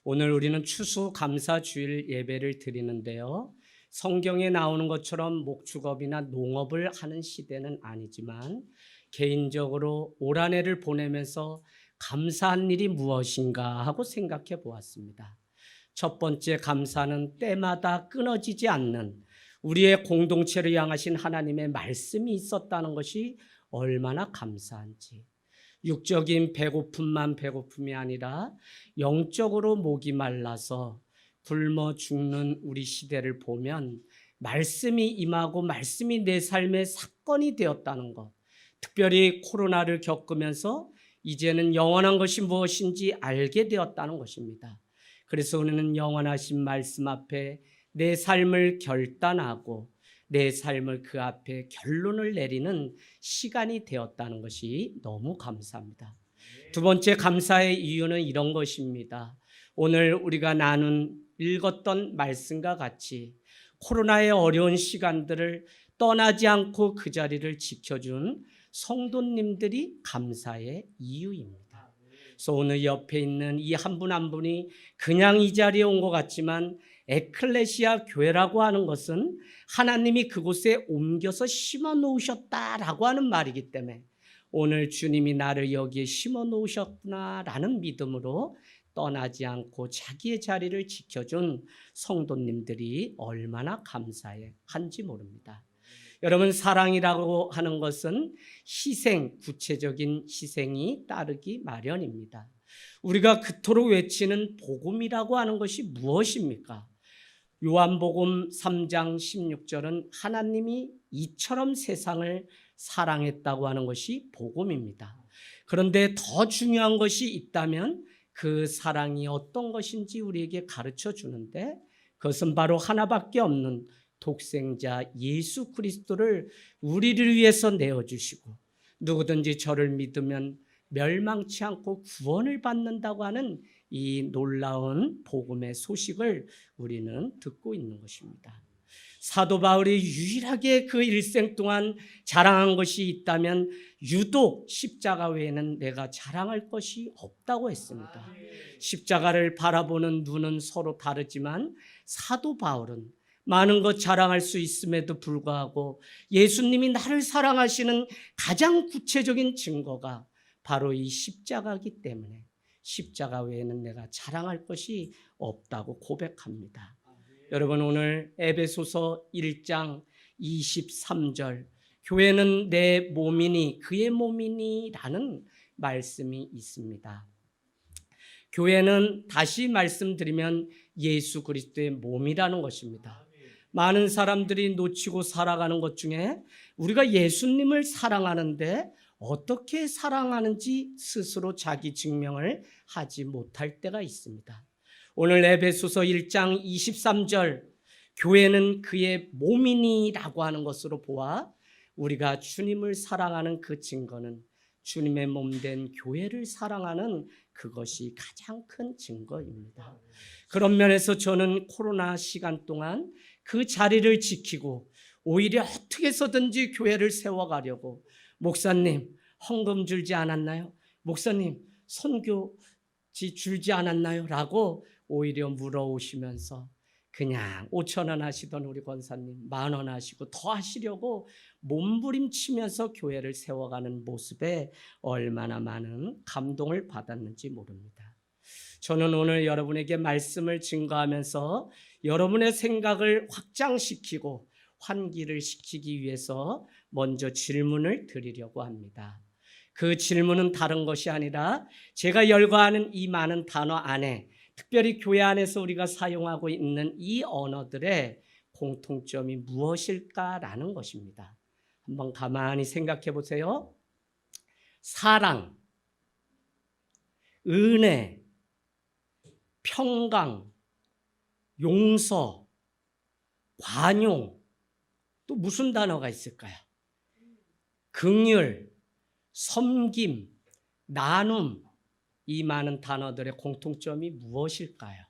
오늘 우리는 추수감사주일 예배를 드리는데요. 성경에 나오는 것처럼 목축업이나 농업을 하는 시대는 아니지만 개인적으로 올 한 해를 보내면서 감사한 일이 무엇인가 하고 생각해 보았습니다. 첫 번째 감사는 때마다 끊어지지 않는 우리의 공동체를 향하신 하나님의 말씀이 있었다는 것이 얼마나 감사한지. 육적인 배고픔만 배고픔이 아니라 영적으로 목이 말라서 굶어 죽는 우리 시대를 보면 말씀이 임하고 말씀이 내 삶의 사건이 되었다는 것, 특별히 코로나를 겪으면서 이제는 영원한 것이 무엇인지 알게 되었다는 것입니다. 그래서 우리는 영원하신 말씀 앞에 내 삶을 결단하고 내 삶을 그 앞에 결론을 내리는 시간이 되었다는 것이 너무 감사합니다. 두 번째 감사의 이유는 이런 것입니다. 오늘 우리가 읽었던 말씀과 같이 코로나의 어려운 시간들을 떠나지 않고 그 자리를 지켜준 성도님들이 감사의 이유입니다. 그래서 오늘 옆에 있는 이 한 분 한 분이 그냥 이 자리에 온 것 같지만 에클레시아 교회라고 하는 것은 하나님이 그곳에 옮겨서 심어 놓으셨다라고 하는 말이기 때문에 오늘 주님이 나를 여기에 심어 놓으셨구나라는 믿음으로 떠나지 않고 자기의 자리를 지켜준 성도님들이 얼마나 감사한지 모릅니다. 여러분, 사랑이라고 하는 것은 희생, 구체적인 희생이 따르기 마련입니다. 우리가 그토록 외치는 복음이라고 하는 것이 무엇입니까? 요한복음 3장 16절은 하나님이 이처럼 세상을 사랑했다고 하는 것이 복음입니다. 그런데 더 중요한 것이 있다면 그 사랑이 어떤 것인지 우리에게 가르쳐 주는데 그것은 바로 하나밖에 없는 독생자 예수 그리스도를 우리를 위해서 내어주시고 누구든지 저를 믿으면 멸망치 않고 구원을 받는다고 하는 이 놀라운 복음의 소식을 우리는 듣고 있는 것입니다. 사도 바울이 유일하게 그 일생 동안 자랑한 것이 있다면 유독 십자가 외에는 내가 자랑할 것이 없다고 했습니다. 십자가를 바라보는 눈은 서로 다르지만 사도 바울은 많은 것 자랑할 수 있음에도 불구하고 예수님이 나를 사랑하시는 가장 구체적인 증거가 바로 이 십자가이기 때문에 십자가 외에는 내가 자랑할 것이 없다고 고백합니다. 여러분, 오늘 에베소서 1장 23절 교회는 내 몸이니 그의 몸이니 라는 말씀이 있습니다. 교회는 다시 말씀드리면 예수 그리스도의 몸이라는 것입니다. 많은 사람들이 놓치고 살아가는 것 중에 우리가 예수님을 사랑하는데 어떻게 사랑하는지 스스로 자기 증명을 하지 못할 때가 있습니다. 오늘 에베소서 1장 23절 교회는 그의 몸이니라고 하는 것으로 보아 우리가 주님을 사랑하는 그 증거는 주님의 몸된 교회를 사랑하는 그것이 가장 큰 증거입니다. 그런 면에서 저는 코로나 시간 동안 그 자리를 지키고 오히려 어떻게 해서든지 교회를 세워가려고 목사님 헌금 줄지 않았나요? 목사님 선교지 줄지 않았나요? 라고 오히려 물어오시면서 그냥 5,000원 하시던 우리 권사님 10,000원 하시고 더 하시려고 몸부림치면서 교회를 세워가는 모습에 얼마나 많은 감동을 받았는지 모릅니다. 저는 오늘 여러분에게 말씀을 증거하면서 여러분의 생각을 확장시키고 환기를 시키기 위해서 먼저 질문을 드리려고 합니다. 그 질문은 다른 것이 아니라 제가 열거하는 이 많은 단어 안에 특별히 교회 안에서 우리가 사용하고 있는 이 언어들의 공통점이 무엇일까라는 것입니다. 한번 가만히 생각해 보세요. 사랑, 은혜, 평강, 용서, 관용, 또 무슨 단어가 있을까요? 긍휼, 섬김, 나눔, 이 많은 단어들의 공통점이 무엇일까요?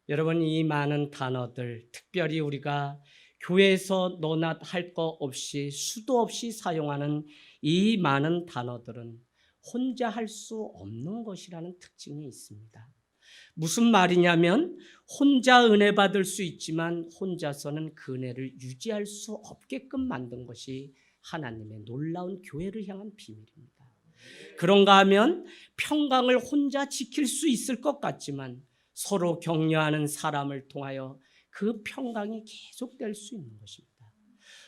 여러분, 이 많은 단어들, 특별히 우리가 교회에서 너나 할 거 없이 수도 없이 사용하는 이 많은 단어들은 혼자 할 수 없는 것이라는 특징이 있습니다. 무슨 말이냐면 혼자 은혜 받을 수 있지만 혼자서는 그 은혜를 유지할 수 없게끔 만든 것이 하나님의 놀라운 교회를 향한 비밀입니다. 그런가 하면 평강을 혼자 지킬 수 있을 것 같지만 서로 격려하는 사람을 통하여 그 평강이 계속될 수 있는 것입니다.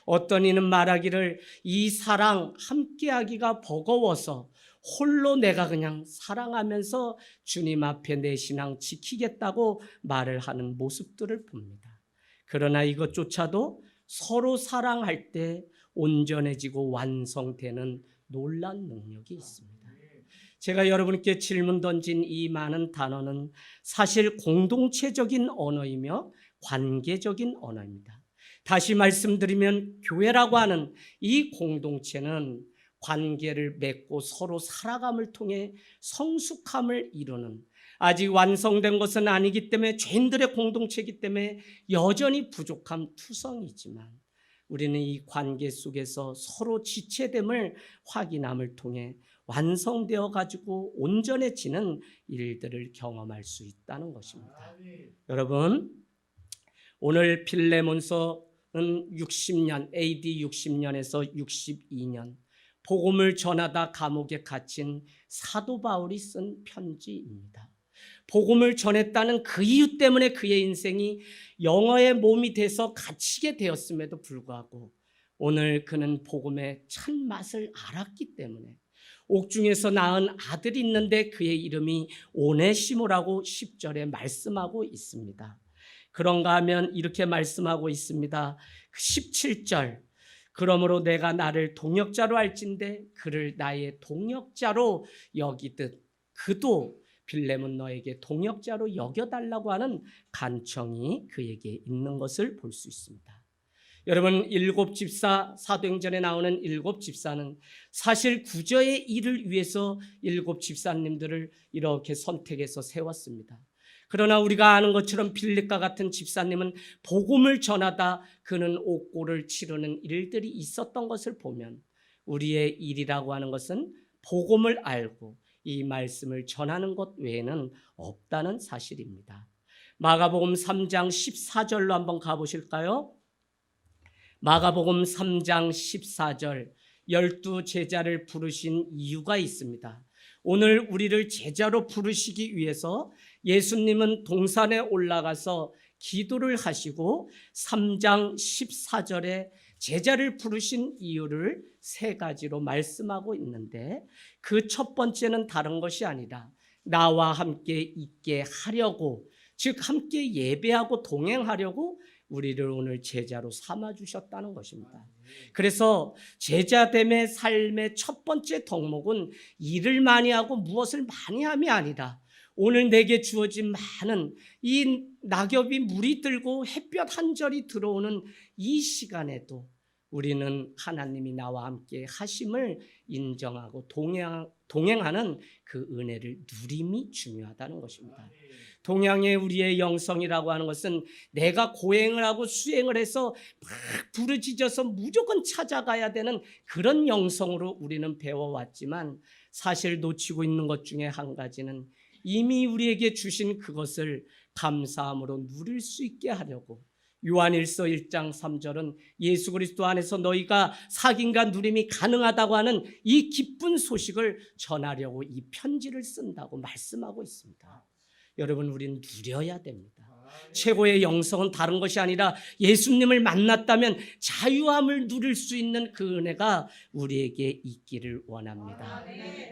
어떤 이는 말하기를 이 사랑 함께하기가 버거워서 홀로 내가 그냥 사랑하면서 주님 앞에 내 신앙 지키겠다고 말을 하는 모습들을 봅니다. 그러나 이것조차도 서로 사랑할 때 온전해지고 완성되는 놀라운 능력이 있습니다. 제가 여러분께 질문 던진 이 많은 단어는 사실 공동체적인 언어이며 관계적인 언어입니다. 다시 말씀드리면 교회라고 하는 이 공동체는 관계를 맺고 서로 살아감을 통해 성숙함을 이루는, 아직 완성된 것은 아니기 때문에 죄인들의 공동체이기 때문에 여전히 부족한 투성이지만 우리는 이 관계 속에서 서로 지체됨을 확인함을 통해 완성되어 가지고 온전해지는 일들을 경험할 수 있다는 것입니다. 여러분, 오늘 빌레몬서는 60년, AD 60년에서 62년 복음을 전하다 감옥에 갇힌 사도 바울이 쓴 편지입니다. 복음을 전했다는 그 이유 때문에 그의 인생이 영어의 몸이 돼서 갇히게 되었음에도 불구하고 오늘 그는 복음의 참맛을 알았기 때문에 옥중에서 낳은 아들이 있는데 그의 이름이 오네시모라고 10절에 말씀하고 있습니다. 그런가 하면 이렇게 말씀하고 있습니다. 17절, 그러므로 내가 나를 동역자로 할진대 그를 나의 동역자로 여기듯 그도 빌레몬 너에게 동역자로 여겨달라고 하는 간청이 그에게 있는 것을 볼 수 있습니다. 여러분, 일곱 집사, 사도행전에 나오는 일곱 집사는 사실 구저의 일을 위해서 일곱 집사님들을 이렇게 선택해서 세웠습니다. 그러나 우리가 아는 것처럼 빌립과 같은 집사님은 복음을 전하다 그는 옥고를 치르는 일들이 있었던 것을 보면 우리의 일이라고 하는 것은 복음을 알고 이 말씀을 전하는 것 외에는 없다는 사실입니다. 마가복음 3장 14절로 한번 가보실까요? 마가복음 3장 14절, 12 제자를 부르신 이유가 있습니다. 오늘 우리를 제자로 부르시기 위해서 예수님은 동산에 올라가서 기도를 하시고 3장 14절에 제자를 부르신 이유를 세 가지로 말씀하고 있는데 그 첫 번째는 다른 것이 아니라 나와 함께 있게 하려고, 즉 함께 예배하고 동행하려고 우리를 오늘 제자로 삼아주셨다는 것입니다. 그래서 제자됨의 삶의 첫 번째 덕목은 일을 많이 하고 무엇을 많이 함이 아니라 오늘 내게 주어진 많은 이 낙엽이 물이 들고 햇볕 한 절이 들어오는 이 시간에도 우리는 하나님이 나와 함께 하심을 인정하고 동행하는 그 은혜를 누림이 중요하다는 것입니다. 동양의 우리의 영성이라고 하는 것은 내가 고행을 하고 수행을 해서 막 부르짖어서 무조건 찾아가야 되는 그런 영성으로 우리는 배워왔지만 사실 놓치고 있는 것 중에 한 가지는 이미 우리에게 주신 그것을 감사함으로 누릴 수 있게 하려고 요한일서 1장 3절은 예수 그리스도 안에서 너희가 사귐과 누림이 가능하다고 하는 이 기쁜 소식을 전하려고 이 편지를 쓴다고 말씀하고 있습니다. 여러분, 우리는 누려야 됩니다. 최고의 영성은 다른 것이 아니라 예수님을 만났다면 자유함을 누릴 수 있는 그 은혜가 우리에게 있기를 원합니다.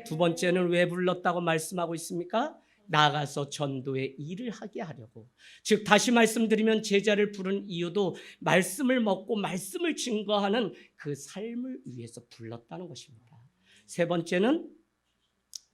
두 번째는 왜 불렀다고 말씀하고 있습니까? 나가서 전도의 일을 하게 하려고. 즉 다시 말씀드리면 제자를 부른 이유도 말씀을 먹고 말씀을 증거하는 그 삶을 위해서 불렀다는 것입니다. 세 번째는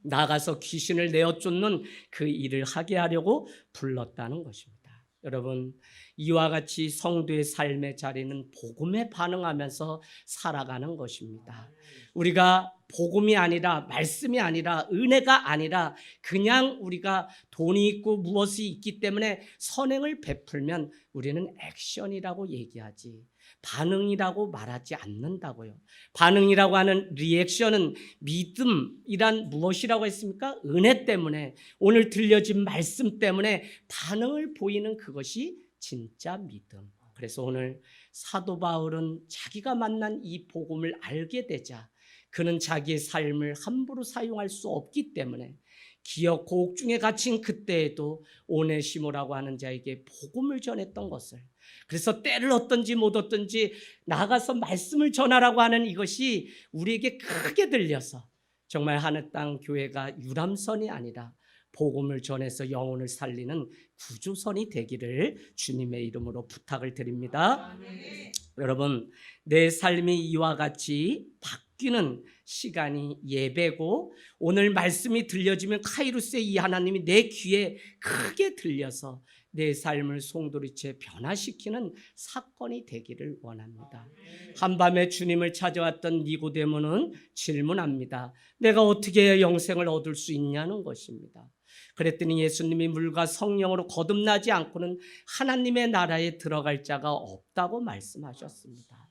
나가서 귀신을 내어 쫓는 그 일을 하게 하려고 불렀다는 것입니다. 여러분, 이와 같이 성도의 삶의 자리는 복음에 반응하면서 살아가는 것입니다. 우리가 복음이 아니라 말씀이 아니라 은혜가 아니라 그냥 우리가 돈이 있고 무엇이 있기 때문에 선행을 베풀면 우리는 액션이라고 얘기하지, 반응이라고 말하지 않는다고요. 반응이라고 하는 리액션은 믿음이란 무엇이라고 했습니까? 은혜 때문에, 오늘 들려진 말씀 때문에 반응을 보이는 그것이 진짜 믿음. 그래서 오늘 사도 바울은 자기가 만난 이 복음을 알게 되자 그는 자기의 삶을 함부로 사용할 수 없기 때문에 기억 고혹 중에 갇힌 그때에도 오네시모라고 하는 자에게 복음을 전했던 것을, 그래서 때를 얻든지 못 얻든지 나가서 말씀을 전하라고 하는 이것이 우리에게 크게 들려서 정말 하늘 땅 교회가 유람선이 아니라 복음을 전해서 영혼을 살리는 구조선이 되기를 주님의 이름으로 부탁을 드립니다. 아멘. 여러분, 내 삶이 이와 같이 바뀌는 시간이 예배고, 오늘 말씀이 들려지면 카이루스의 이 하나님이 내 귀에 크게 들려서 내 삶을 송두리째 변화시키는 사건이 되기를 원합니다. 한밤에 주님을 찾아왔던 니고데모는 질문합니다. 내가 어떻게 영생을 얻을 수 있냐는 것입니다. 그랬더니 예수님이 물과 성령으로 거듭나지 않고는 하나님의 나라에 들어갈 자가 없다고 말씀하셨습니다.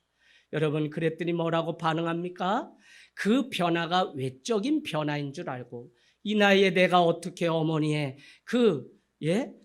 여러분, 그랬더니 뭐라고 반응합니까? 그 변화가 외적인 변화인 줄 알고, 이 나이에 내가 어떻게 어머니의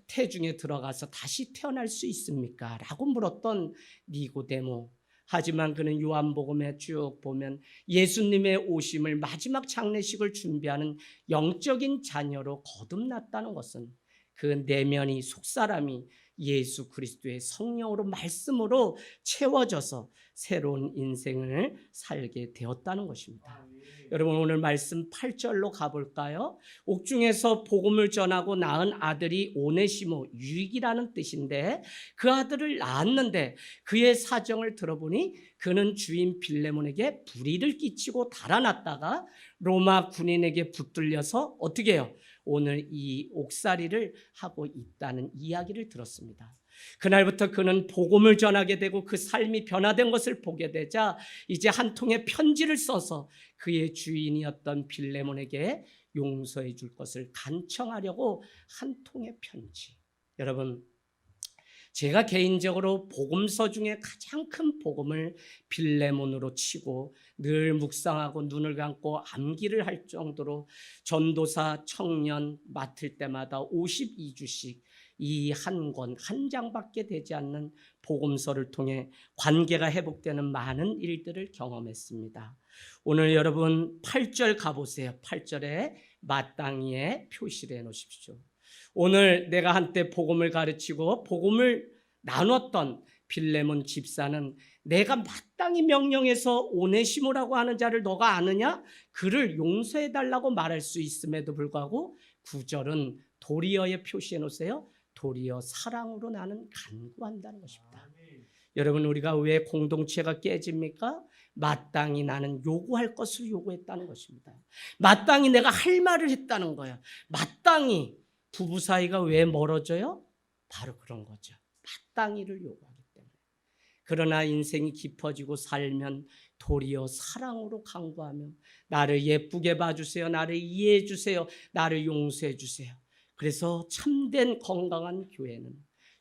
태중에 들어가서 다시 태어날 수 있습니까? 라고 물었던 니고데모. 하지만 그는 요한복음에 쭉 보면 예수님의 오심을, 마지막 장례식을 준비하는 영적인 자녀로 거듭났다는 것은 그 내면이, 속사람이 예수 그리스도의 성령으로, 말씀으로 채워져서 새로운 인생을 살게 되었다는 것입니다. 여러분, 오늘 말씀 8절로 가볼까요? 옥중에서 복음을 전하고 낳은 아들이 오네시모, 유익이라는 뜻인데, 그 아들을 낳았는데 그의 사정을 들어보니 그는 주인 빌레몬에게 불의를 끼치고 달아났다가 로마 군인에게 붙들려서 어떻게 해요? 오늘 이 옥살이를 하고 있다는 이야기를 들었습니다. 그날부터 그는 복음을 전하게 되고 그 삶이 변화된 것을 보게 되자 이제 한 통의 편지를 써서 그의 주인이었던 빌레몬에게 용서해 줄 것을 간청하려고 한 통의 편지. 여러분, 제가 개인적으로 복음서 중에 가장 큰 복음을 빌레몬으로 치고 늘 묵상하고 눈을 감고 암기를 할 정도로 전도사 청년 맡을 때마다 52주씩 이 한 권, 한 장밖에 되지 않는 복음서를 통해 관계가 회복되는 많은 일들을 경험했습니다. 오늘 여러분 8절 가보세요. 8절에 마땅히에 표시를 해놓으십시오. 오늘 내가 한때 복음을 가르치고 복음을 나눴던 빌레몬 집사는 내가 마땅히 명령해서 오네시모라고 하는 자를 너가 아느냐? 그를 용서해달라고 말할 수 있음에도 불구하고 9절은 도리어에 표시해 놓으세요. 도리어 사랑으로 나는 간구한다는 것입니다. 여러분, 우리가 왜 공동체가 깨집니까? 마땅히 나는 요구할 것을 요구했다는 것입니다. 마땅히 내가 할 말을 했다는 거예요. 마땅히 부부 사이가 왜 멀어져요? 바로 그런 거죠. 마땅히를 요구하기 때문에. 그러나 인생이 깊어지고 살면 도리어 사랑으로 간구하며 나를 예쁘게 봐주세요. 나를 이해해 주세요. 나를 용서해 주세요. 그래서 참된 건강한 교회는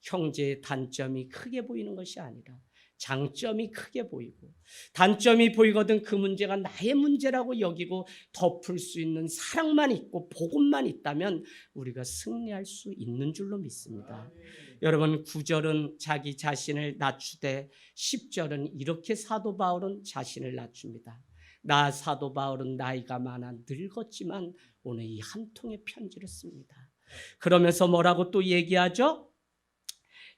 형제의 단점이 크게 보이는 것이 아니라 장점이 크게 보이고, 단점이 보이거든 그 문제가 나의 문제라고 여기고 덮을 수 있는 사랑만 있고 복음만 있다면 우리가 승리할 수 있는 줄로 믿습니다. 여러분, 9절은 자기 자신을 낮추되 10절은 이렇게 사도 바울은 자신을 낮춥니다. 나 사도 바울은 나이가 많아 늙었지만 오늘 이 한 통의 편지를 씁니다. 그러면서 뭐라고 또 얘기하죠?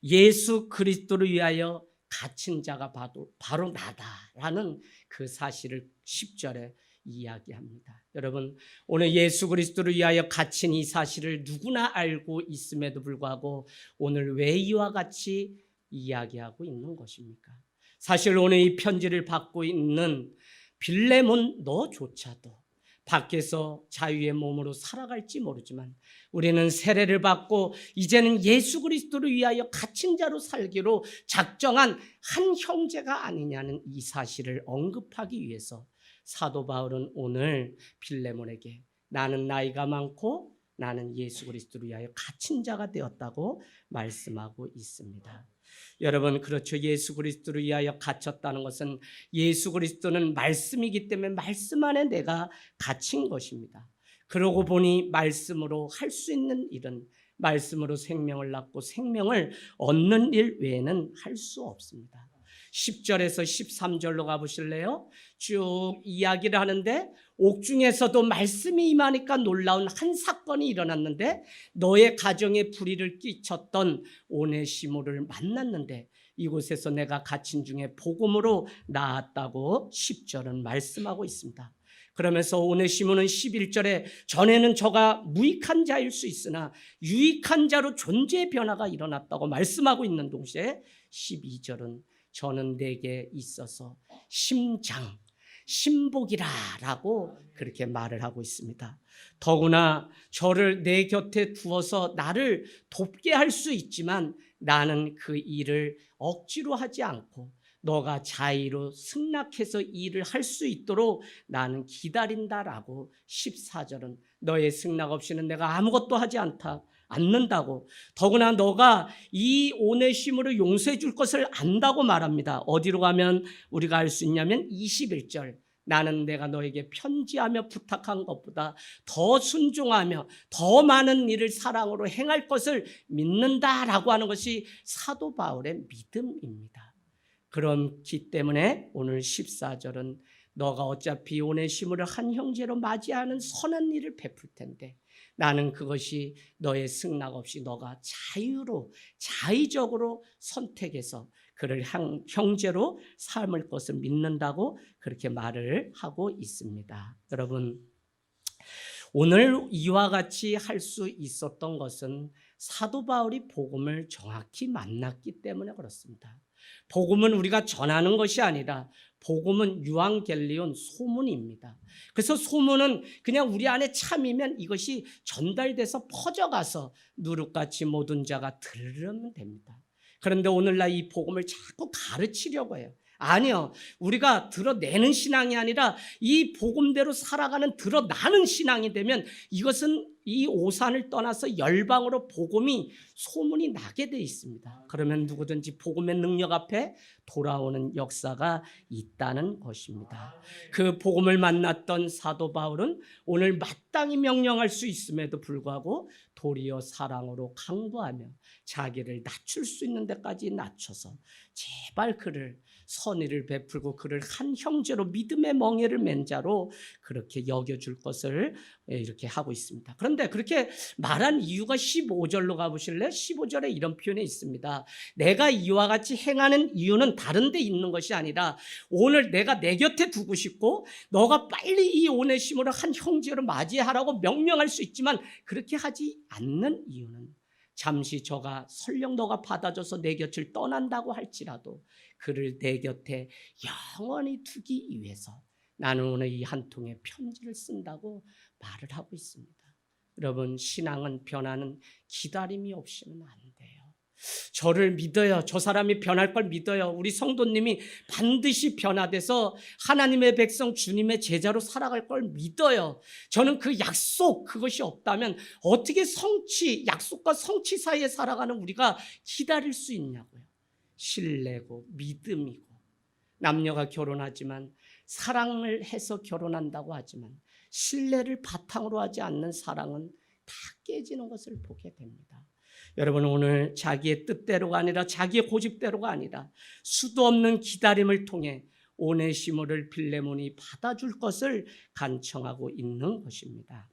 예수 그리스도를 위하여 갇힌 자가 바로 나다라는 그 사실을 10절에 이야기합니다. 여러분, 오늘 예수 그리스도를 위하여 갇힌 이 사실을 누구나 알고 있음에도 불구하고 오늘 왜 이와 같이 이야기하고 있는 것입니까? 사실 오늘 이 편지를 받고 있는 빌레몬 너조차도 밖에서 자유의 몸으로 살아갈지 모르지만 우리는 세례를 받고 이제는 예수 그리스도를 위하여 갇힌 자로 살기로 작정한 한 형제가 아니냐는 이 사실을 언급하기 위해서 사도 바울은 오늘 빌레몬에게 나는 나이가 많고 나는 예수 그리스도를 위하여 갇힌 자가 되었다고 말씀하고 있습니다. 여러분, 그렇죠. 예수 그리스도를 위하여 갇혔다는 것은 예수 그리스도는 말씀이기 때문에 말씀 안에 내가 갇힌 것입니다. 그러고 보니 말씀으로 할 수 있는 일은 말씀으로 생명을 낳고 생명을 얻는 일 외에는 할 수 없습니다. 10절에서 13절로 가보실래요? 쭉 이야기를 하는데 옥중에서도 말씀이 임하니까 놀라운 한 사건이 일어났는데 너의 가정에 불의를 끼쳤던 오네시모를 만났는데 이곳에서 내가 갇힌 중에 복음으로 나았다고 10절은 말씀하고 있습니다. 그러면서 오네시모는 11절에 전에는 저가 무익한 자일 수 있으나 유익한 자로 존재의 변화가 일어났다고 말씀하고 있는 동시에 12절은 저는 내게 있어서 신복이라라고 그렇게 말을 하고 있습니다. 더구나 저를 내 곁에 두어서 나를 돕게 할 수 있지만 나는 그 일을 억지로 하지 않고 너가 자의로 승낙해서 일을 할 수 있도록 나는 기다린다라고 14절은 너의 승낙 없이는 내가 아무것도 하지 않는다고, 더구나 너가 이 오네시모를 용서해 줄 것을 안다고 말합니다. 어디로 가면 우리가 알 수 있냐면 21절, 나는 내가 너에게 편지하며 부탁한 것보다 더 순종하며 더 많은 일을 사랑으로 행할 것을 믿는다라고 하는 것이 사도 바울의 믿음입니다. 그렇기 때문에 오늘 14절은 너가 어차피 오네시모를 한 형제로 맞이하는 선한 일을 베풀 텐데 나는 그것이 너의 승낙 없이 너가 자의적으로 선택해서 그를 형제로 삼을 것을 믿는다고 그렇게 말을 하고 있습니다. 여러분, 오늘 이와 같이 할 수 있었던 것은 사도 바울이 복음을 정확히 만났기 때문에 그렇습니다. 복음은 우리가 전하는 것이 아니라 복음은 유앙겔리온, 소문입니다. 그래서 소문은 그냥 우리 안에 참이면 이것이 전달돼서 퍼져가서 누룩같이 모든 자가 들으면 됩니다. 그런데 오늘날 이 복음을 자꾸 가르치려고 해요. 아니요, 우리가 드러내는 신앙이 아니라 이 복음대로 살아가는 드러나는 신앙이 되면 이것은 이 오산을 떠나서 열방으로 복음이 소문이 나게 돼 있습니다. 그러면 누구든지 복음의 능력 앞에 돌아오는 역사가 있다는 것입니다. 그 복음을 만났던 사도 바울은 오늘 마땅히 명령할 수 있음에도 불구하고 도리어 사랑으로 강구하며 자기를 낮출 수 있는 데까지 낮춰서 제발 그를 선의를 베풀고 그를 한 형제로 믿음의 멍에를 맨 자로 그렇게 여겨줄 것을 이렇게 하고 있습니다. 그런데 그렇게 말한 이유가 15절로 가보실래요? 15절에 이런 표현이 있습니다. 내가 이와 같이 행하는 이유는 다른 데 있는 것이 아니라 오늘 내가 내 곁에 두고 싶고 너가 빨리 이 오네시모를 한 형제로 맞이하라고 명령할 수 있지만 그렇게 하지 않는 이유는 잠시 저가 설령 너가 받아줘서 내 곁을 떠난다고 할지라도 그를 내 곁에 영원히 두기 위해서 나는 오늘 이 한 통의 편지를 쓴다고 말을 하고 있습니다. 여러분, 신앙은 변하는 기다림이 없이는 안 돼요. 저를 믿어요. 저 사람이 변할 걸 믿어요. 우리 성도님이 반드시 변화돼서 하나님의 백성 주님의 제자로 살아갈 걸 믿어요. 저는 그 약속, 그것이 없다면 어떻게 약속과 성취 사이에 살아가는 우리가 기다릴 수 있냐고요. 신뢰고 믿음이고, 남녀가 결혼하지만 사랑을 해서 결혼한다고 하지만 신뢰를 바탕으로 하지 않는 사랑은 다 깨지는 것을 보게 됩니다. 여러분, 오늘 자기의 뜻대로가 아니라 자기의 고집대로가 아니라 수도 없는 기다림을 통해 오네시모를 빌레몬이 받아줄 것을 간청하고 있는 것입니다.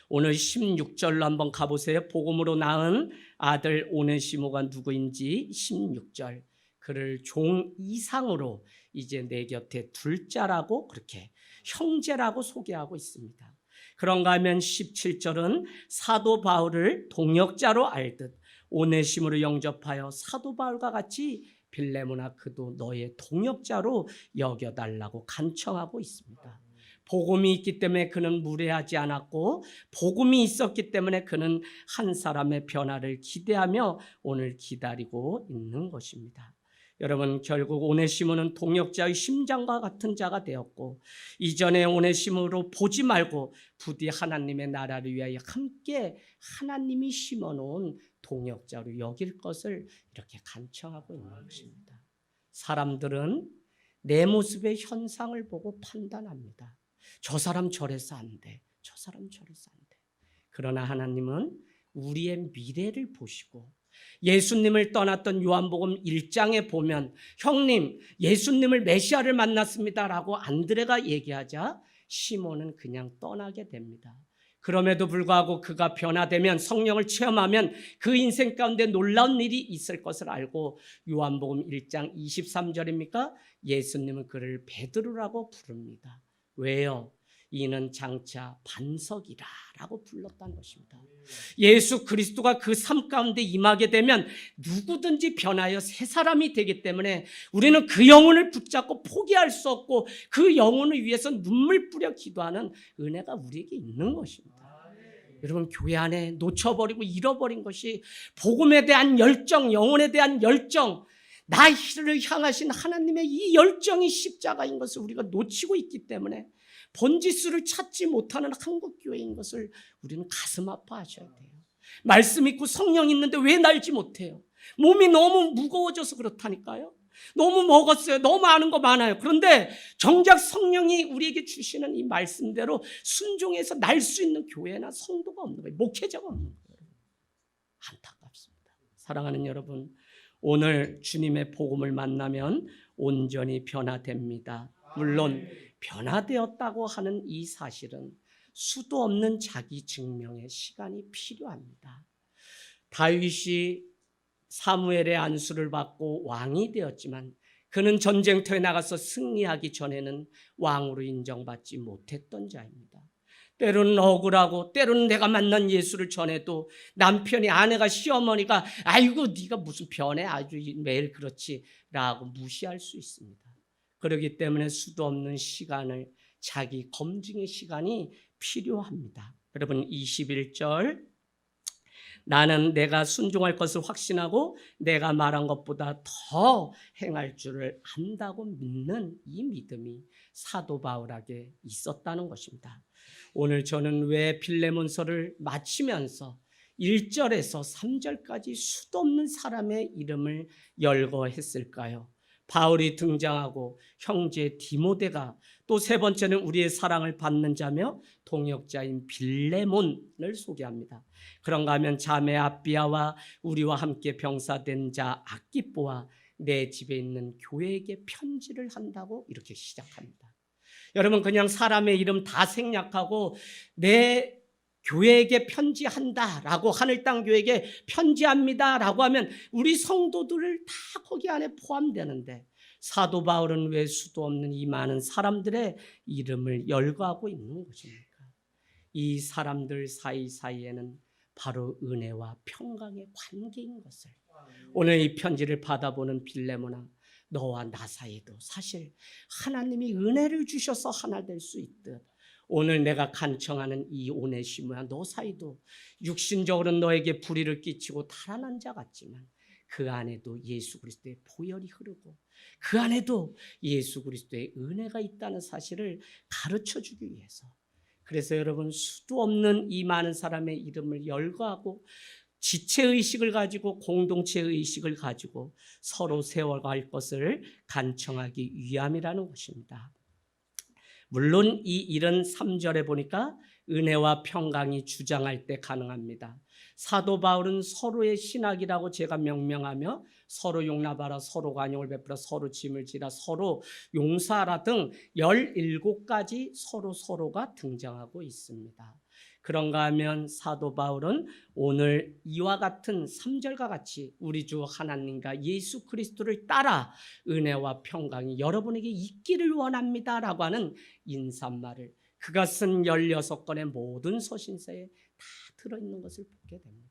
오늘 16절로 한번 가보세요. 복음으로 낳은 아들 오네시모가 누구인지 16절, 그를 종 이상으로 이제 내 곁에 둘 자라고 그렇게 형제라고 소개하고 있습니다. 그런가 하면 17절은 사도 바울을 동역자로 알듯 오네시모를 영접하여 사도 바울과 같이 빌레몬아 그도 너의 동역자로 여겨달라고 간청하고 있습니다. 복음이 있기 때문에 그는 무례하지 않았고 복음이 있었기 때문에 그는 한 사람의 변화를 기대하며 오늘 기다리고 있는 것입니다. 여러분, 결국 오네시모는 동역자의 심장과 같은 자가 되었고, 이전에 오네시모로 보지 말고 부디 하나님의 나라를 위하여 함께 하나님이 심어놓은 동역자로 여길 것을 이렇게 간청하고 있는 것입니다. 사람들은 내 모습의 현상을 보고 판단합니다. 저 사람 저래서 안 돼. 저 사람 저래서 안 돼. 그러나 하나님은 우리의 미래를 보시고, 예수님을 떠났던 요한복음 1장에 보면 형님 예수님을 메시아를 만났습니다라고 안드레가 얘기하자 시몬은 그냥 떠나게 됩니다. 그럼에도 불구하고 그가 변화되면, 성령을 체험하면 그 인생 가운데 놀라운 일이 있을 것을 알고 요한복음 1장 23절입니까? 예수님은 그를 베드로라고 부릅니다. 왜요? 이는 장차 반석이라 라고 불렀다는 것입니다. 예수 그리스도가 그 삶 가운데 임하게 되면 누구든지 변하여 새 사람이 되기 때문에 우리는 그 영혼을 붙잡고 포기할 수 없고 그 영혼을 위해서 눈물 뿌려 기도하는 은혜가 우리에게 있는 것입니다. 여러분, 교회 안에 놓쳐버리고 잃어버린 것이 복음에 대한 열정, 영혼에 대한 열정, 나를 향하신 하나님의 이 열정이 십자가인 것을 우리가 놓치고 있기 때문에 본지수를 찾지 못하는 한국교회인 것을 우리는 가슴 아파하셔야 돼요. 말씀 있고 성령 있는데 왜 날지 못해요? 몸이 너무 무거워져서 그렇다니까요. 너무 먹었어요. 너무 아는 거 많아요. 그런데 정작 성령이 우리에게 주시는 이 말씀대로 순종해서 날 수 있는 교회나 성도가 없는 거예요. 목회자가 없는 거예요. 안타깝습니다. 사랑하는 여러분, 오늘 주님의 복음을 만나면 온전히 변화됩니다. 물론 변화되었다고 하는 이 사실은 수도 없는 자기 증명의 시간이 필요합니다. 다윗이 사무엘의 안수를 받고 왕이 되었지만 그는 전쟁터에 나가서 승리하기 전에는 왕으로 인정받지 못했던 자입니다. 때로는 억울하고, 때로는 내가 만난 예수를 전해도 남편이, 아내가, 시어머니가 아이고 네가 무슨 변해, 아주 매일 그렇지 라고 무시할 수 있습니다. 그렇기 때문에 수도 없는 시간을, 자기 검증의 시간이 필요합니다. 여러분, 21절, 나는 내가 순종할 것을 확신하고 내가 말한 것보다 더 행할 줄을 안다고 믿는 이 믿음이 사도 바울에게 있었다는 것입니다. 오늘 저는 왜 빌레몬서를 마치면서 1절에서 3절까지 수도 없는 사람의 이름을 열거했을까요? 바울이 등장하고 형제 디모데가, 또 세 번째는 우리의 사랑을 받는 자며 동역자인 빌레몬을 소개합니다. 그런가 하면 자매 아비아와 우리와 함께 병사된 자 아키뽀와 내 집에 있는 교회에게 편지를 한다고 이렇게 시작합니다. 여러분, 그냥 사람의 이름 다 생략하고 내 교회에게 편지한다라고, 하늘 땅 교회에게 편지합니다라고 하면 우리 성도들을 다 거기 안에 포함되는데, 사도 바울은 왜 수도 없는 이 많은 사람들의 이름을 열거하고 있는 것입니까? 이 사람들 사이사이에는 바로 은혜와 평강의 관계인 것을, 오늘 이 편지를 받아보는 빌레몬아, 너와 나 사이도 사실 하나님이 은혜를 주셔서 하나 될 수 있듯, 오늘 내가 간청하는 이 오네시모야, 너 사이도 육신적으로 너에게 불의를 끼치고 달아난 자 같지만 그 안에도 예수 그리스도의 보혈이 흐르고 그 안에도 예수 그리스도의 은혜가 있다는 사실을 가르쳐주기 위해서, 그래서 여러분, 수도 없는 이 많은 사람의 이름을 열거하고 지체의식을 가지고, 공동체의식을 가지고 서로 세워갈 것을 간청하기 위함이라는 것입니다. 물론 이 일은 3절에 보니까 은혜와 평강이 주장할 때 가능합니다. 사도 바울은 서로의 신학이라고 제가 명명하며 서로 용납하라, 서로 관용을 베풀어, 서로 짐을 지라, 서로 용서하라 등 17가지 서로가 등장하고 있습니다. 그런가 하면 사도 바울은 오늘 이와 같은 3절과 같이 우리 주 하나님과 예수 그리스도를 따라 은혜와 평강이 여러분에게 있기를 원합니다 라고 하는 인사말을, 그가 쓴 16권의 모든 서신서에 다 들어있는 것을 보게 됩니다.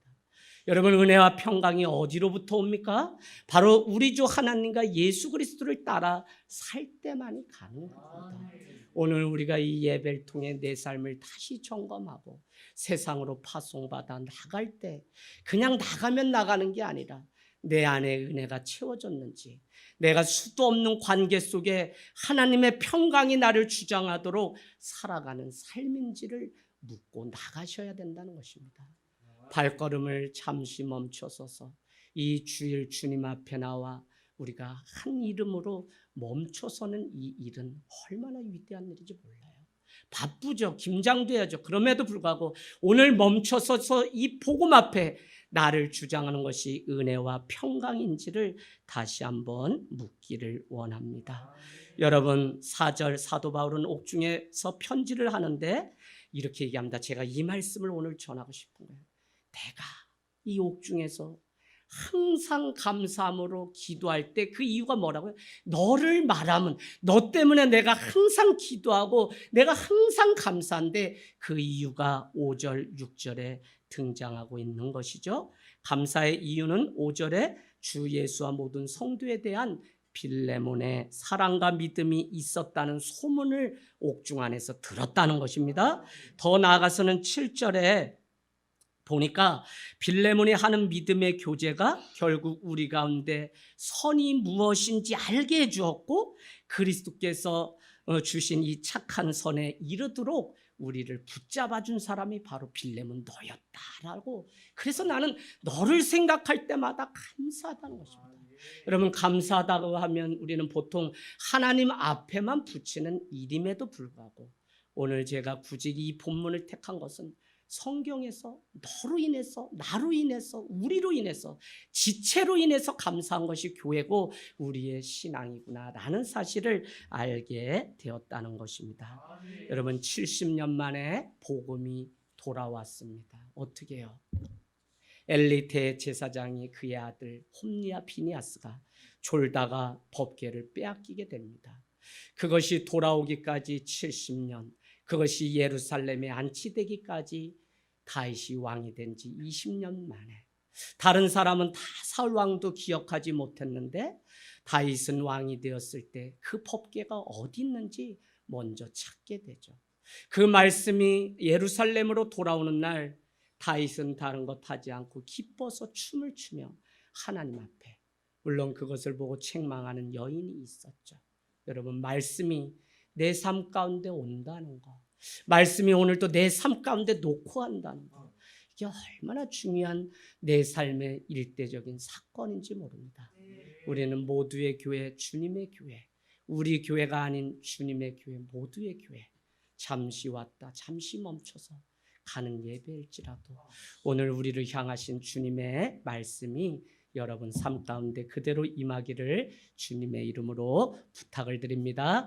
여러분, 은혜와 평강이 어디로부터 옵니까? 바로 우리 주 하나님과 예수 그리스도를 따라 살 때만이 가능합니다. 오늘 우리가 이 예배를 통해 내 삶을 다시 점검하고 세상으로 파송받아 나갈 때 그냥 나가면 나가는 게 아니라 내 안에 은혜가 채워졌는지, 내가 수도 없는 관계 속에 하나님의 평강이 나를 주장하도록 살아가는 삶인지를 묻고 나가셔야 된다는 것입니다. 발걸음을 잠시 멈춰서서 이 주일 주님 앞에 나와 우리가 한 이름으로 멈춰서는 이 일은 얼마나 위대한 일인지 몰라요. 바쁘죠. 김장돼야죠. 그럼에도 불구하고 오늘 멈춰서서 이 복음 앞에 나를 주장하는 것이 은혜와 평강인지를 다시 한번 묻기를 원합니다. 여러분, 4절 사도 바울은 옥중에서 편지를 하는데 이렇게 얘기합니다. 제가 이 말씀을 오늘 전하고 싶은 거예요. 내가 이 옥중에서 항상 감사함으로 기도할 때 그 이유가 뭐라고요? 너를 말하면, 너 때문에 내가 항상 기도하고 내가 항상 감사한데 그 이유가 5절, 6절에 등장하고 있는 것이죠. 감사의 이유는 5절에 주 예수와 모든 성도에 대한 빌레몬의 사랑과 믿음이 있었다는 소문을 옥중 안에서 들었다는 것입니다. 더 나아가서는 7절에 보니까 빌레몬이 하는 믿음의 교제가 결국 우리 가운데 선이 무엇인지 알게 해주었고 그리스도께서 주신 이 착한 선에 이르도록 우리를 붙잡아 준 사람이 바로 빌레몬 너였다라고. 그래서 나는 너를 생각할 때마다 감사하다는 것입니다. 여러분, 감사하다고 하면 우리는 보통 하나님 앞에만 붙이는 일임에도 불구하고 오늘 제가 굳이 이 본문을 택한 것은 성경에서 너로 인해서, 나로 인해서, 우리로 인해서, 지체로 인해서 감사한 것이 교회고 우리의 신앙이구나라는 사실을 알게 되었다는 것입니다. 여러분, 70년 만에 복음이 돌아왔습니다. 어떻게 해요? 엘리 대제사장이 그의 아들 홈리와 비니아스가 졸다가 법궤를 빼앗기게 됩니다. 그것이 돌아오기까지 70년, 그것이 예루살렘에 안치되기까지 다윗이 왕이 된 지 20년 만에, 다른 사람은 다 사울 왕도 기억하지 못했는데 다윗은 왕이 되었을 때 그 법궤가 어디 있는지 먼저 찾게 되죠. 그 말씀이 예루살렘으로 돌아오는 날 다윗은 다른 것 하지 않고 기뻐서 춤을 추며 하나님 앞에, 물론 그것을 보고 책망하는 여인이 있었죠. 여러분, 말씀이 내 삶 가운데 온다는 거, 말씀이 오늘도 내 삶 가운데 놓고 한다는 거, 이게 얼마나 중요한 내 삶의 일대적인 사건인지 모릅니다. 우리는 모두의 교회, 주님의 교회, 우리 교회가 아닌 주님의 교회, 모두의 교회, 잠시 왔다 잠시 멈춰서 가는 예배일지라도 오늘 우리를 향하신 주님의 말씀이 여러분 삶 가운데 그대로 임하기를 주님의 이름으로 부탁을 드립니다.